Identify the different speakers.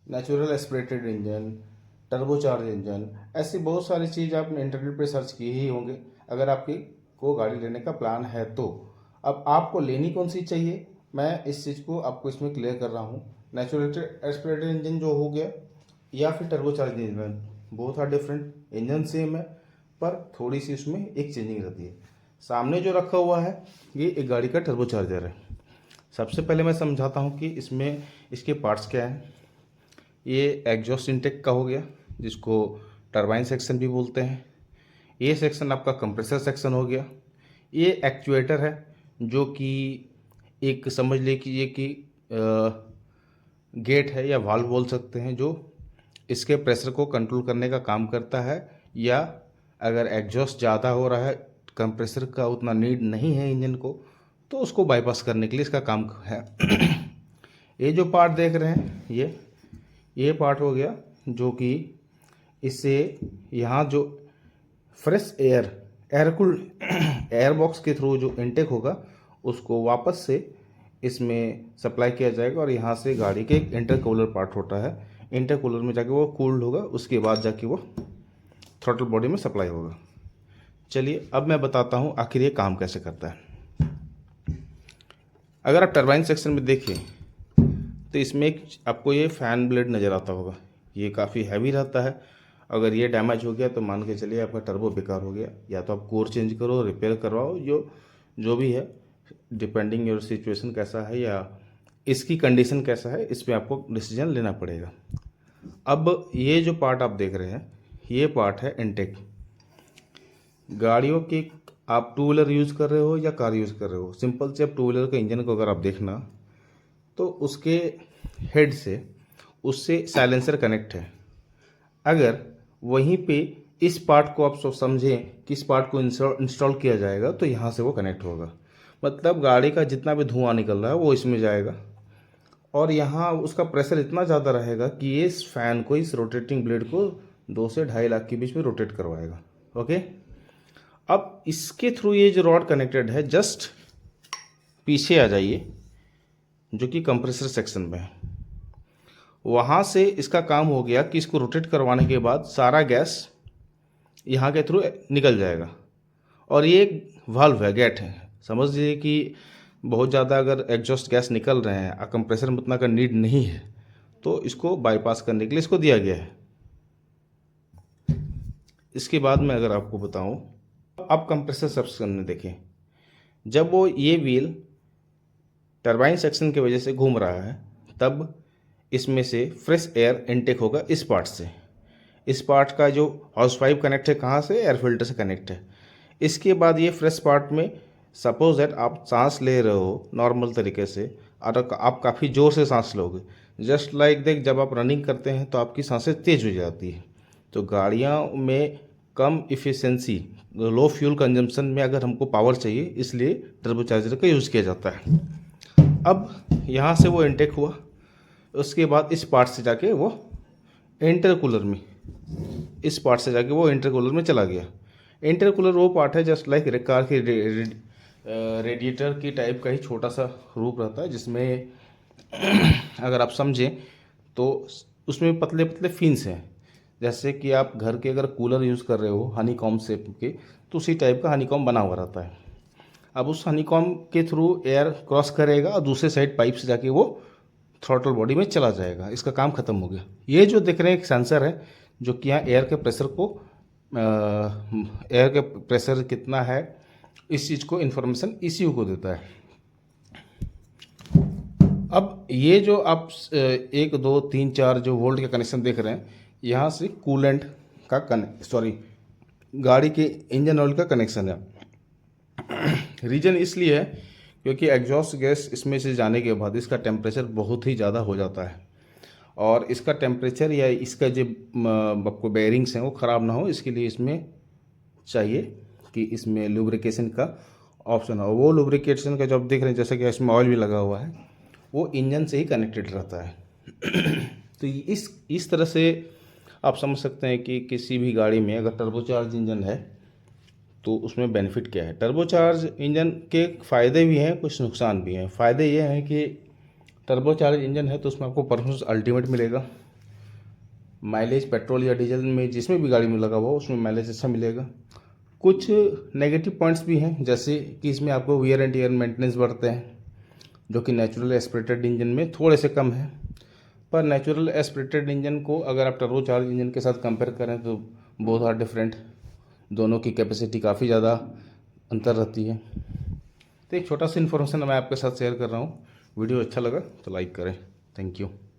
Speaker 1: Natural aspirated engine, turbocharge engine, ऐसी बहुत सारी चीज़ आपने इंटरनेट पे सर्च की ही होंगे अगर आपकी को गाड़ी लेने का प्लान है तो। अब आपको लेनी कौन सी चाहिए, मैं इस चीज़ को आपको इसमें क्लियर कर रहा हूँ। नेचुरल एस्पिरेटेड इंजन जो हो गया या फिर turbocharge engine, both are different, engine same है पर थोड़ी सी उसमें एक चेंजिंग रहती है। सामने जो रखा हुआ है ये एक गाड़ी का टर्बोचार्जर है। सबसे पहले मैं समझाता हूँ कि इसमें इसके पार्ट्स क्या हैं। ये एग्जॉस्ट इंटेक का हो गया जिसको टरबाइन सेक्शन भी बोलते हैं। ये सेक्शन आपका कंप्रेसर सेक्शन हो गया। ये एक्चुएटर है जो कि एक समझ लीजिए कि गेट है या वाल्व बोल सकते हैं, जो इसके प्रेशर को कंट्रोल करने का काम करता है, या अगर एग्जॉस्ट ज़्यादा हो रहा है, कंप्रेसर का उतना नीड नहीं है इंजन को, तो उसको बाईपास करने के लिए इसका काम है। ये जो पार्ट देख रहे हैं ये पार्ट हो गया जो कि इससे यहाँ जो fresh air cooled air box के थ्रू जो इनटेक होगा उसको वापस से इसमें सप्लाई किया जाएगा, और यहाँ से गाड़ी के एक इंटरकूलर पार्ट होता है, इंटरकूलर में जाके वो कूल्ड होगा, उसके बाद जाके वो थ्रॉटल बॉडी में सप्लाई होगा। चलिए अब मैं बताता हूँ आखिर ये काम कैसे करता है। अगर आप टरबाइन सेक्शन में देखें तो इसमें एक आपको ये फ़ैन ब्लेड नज़र आता होगा, ये काफ़ी हैवी रहता है। अगर ये डैमेज हो गया तो मान के चलिए आपका टर्बो बेकार हो गया, या तो आप कोर चेंज करो, रिपेयर करवाओ, जो भी है, डिपेंडिंग योर सिचुएशन कैसा है या इसकी कंडीशन कैसा है, इस पर आपको डिसीजन लेना पड़ेगा। अब ये जो पार्ट आप देख रहे हैं ये पार्ट है इनटेक। गाड़ियों की आप टू व्हीलर यूज़ कर रहे हो या कार यूज़ कर रहे हो, सिंपल से आप टू व्हीलर के इंजन को अगर आप देखना तो उसके हेड से उससे साइलेंसर कनेक्ट है। अगर वहीं पे इस पार्ट को आप समझें कि इस पार्ट को इंस्टॉल किया जाएगा तो यहाँ से वो कनेक्ट होगा, मतलब गाड़ी का जितना भी धुआं निकल रहा है वो इसमें जाएगा, और यहाँ उसका प्रेशर इतना ज़्यादा रहेगा कि ये इस फैन को, इस रोटेटिंग ब्लेड को 2 से 2.5 लाख के बीच में रोटेट करवाएगा। ओके, अब इसके थ्रू ये जो रॉड कनेक्टेड है, जस्ट पीछे आ जाइए जो कि कंप्रेसर सेक्शन में है, वहाँ से इसका काम हो गया कि इसको रोटेट करवाने के बाद सारा गैस यहाँ के थ्रू निकल जाएगा, और ये एक वाल्व है, गेट है। समझ लीजिए कि बहुत ज़्यादा अगर एग्जॉस्ट गैस निकल रहे हैं और कंप्रेसर में उतना का नीड नहीं है तो इसको बाईपास करने के लिए इसको दिया गया है। इसके बाद में अगर आपको बताऊं, अब कंप्रेसर सेक्शन में देखें, जब वो ये व्हील टरबाइन सेक्शन की वजह से घूम रहा है तब इसमें से फ्रेश एयर इनटेक होगा इस पार्ट से। इस पार्ट का जो हाउस पाइप कनेक्ट है कहाँ से, एयर फिल्टर से कनेक्ट है। इसके बाद ये फ्रेश पार्ट में सपोज दैट आप सांस ले रहे हो नॉर्मल तरीके से, और आप काफ़ी ज़ोर से सांस लोगे, जस्ट लाइक देख जब आप रनिंग करते हैं तो आपकी सांसें तेज़ हो जाती है। तो गाड़ियाँ में कम इफ़िशेंसी, लो फ्यूल कंजम्पशन में अगर हमको पावर चाहिए, इसलिए टर्बोचार्जर का यूज़ किया जाता है। अब यहाँ से वो इनटेक हुआ, उसके बाद इस पार्ट से जाके वो इंटरकूलर में, इस पार्ट से जाके वो इंटरकूलर में चला गया। इंटरकूलर वो पार्ट है जस्ट लाइक कार की रेडिएटर की टाइप का ही छोटा सा रूप रहता है, जिसमें अगर आप समझें तो उसमें पतले पतले फिन्स हैं, जैसे कि आप घर के अगर कूलर यूज़ कर रहे हो हनीकॉम शेप के, तो उसी टाइप का हनीकॉम बना हुआ रहता है। अब उस हनीकॉम के थ्रू एयर क्रॉस करेगा और दूसरे साइड पाइप से जाके वो थ्रॉटल बॉडी में चला जाएगा, इसका काम ख़त्म हो गया। ये जो देख रहे हैं एक सेंसर है जो कि यहाँ एयर के प्रेशर को, एयर के प्रेशर कितना है इस चीज़ को इन्फॉर्मेशन ECU को देता है। अब ये जो आप 1 2 3 4 जो वोल्ट का कनेक्शन देख रहे हैं, यहाँ से कूलेंट का गाड़ी के इंजन ऑयल का कनेक्शन है। रीज़न इसलिए है क्योंकि एग्जॉस्ट गैस इसमें से जाने के बाद इसका टेम्परेचर बहुत ही ज़्यादा हो जाता है, और इसका टेम्परेचर या इसका जो आपको बेयरिंग्स हैं वो ख़राब ना हो, इसके लिए इसमें चाहिए कि इसमें लुब्रिकेशन का ऑप्शन हो। वो लुब्रिकेशन का जो आप देख रहे हैं, जैसे कि इसमें ऑयल भी लगा हुआ है, वो इंजन से ही कनेक्टेड रहता है। तो इस तरह से आप समझ सकते हैं कि किसी भी गाड़ी में अगर टर्बोचार्ज इंजन है तो उसमें बेनिफिट क्या है। टर्बोचार्ज इंजन के फ़ायदे भी हैं, कुछ नुकसान भी हैं। फ़ायदे ये हैं कि टर्बोचार्ज इंजन है तो उसमें आपको परफॉर्मेंस अल्टीमेट मिलेगा, माइलेज पेट्रोल या डीजल में जिसमें भी गाड़ी में लगा हुआ उसमें माइलेज अच्छा मिलेगा। कुछ नेगेटिव पॉइंट्स भी हैं, जैसे कि इसमें आपको वियर एंड टीयर मेंटेनेंस बढ़ते हैं, जो कि नेचुरल एस्पिरेटेड इंजन में थोड़े से कम है। पर नेचुरल एस्पिरेटेड इंजन को अगर आप टर्बो चार्ज इंजन के साथ कंपेयर करें तो बोथ आर डिफरेंट, दोनों की कैपेसिटी काफ़ी ज़्यादा अंतर रहती है। तो एक छोटा सा इन्फॉर्मेशन मैं आपके साथ शेयर कर रहा हूँ। वीडियो अच्छा लगा तो लाइक करें। Thank you.